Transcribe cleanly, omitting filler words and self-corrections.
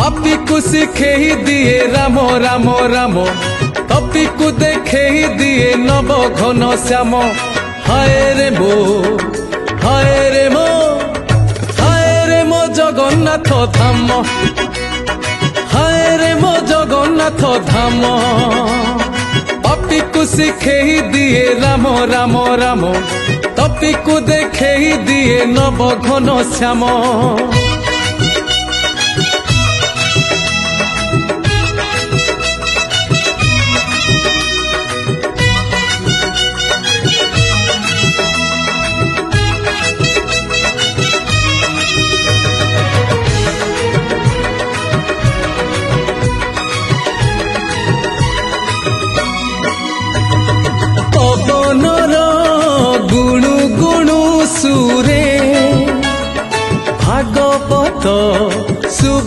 पापी को शिखे दिए राम राम राम तपी को देखे दिए नव घन श्याम हाय रे मो हाय रे मो हाय रे मो जगन्नाथ धाम हाय रे मो जगन्नाथ धाम पापी को शिखे दिए राम राम राम तपी को देखे दिए नव घन श्याम गुणु गुणु सुरे भागवत शुभे।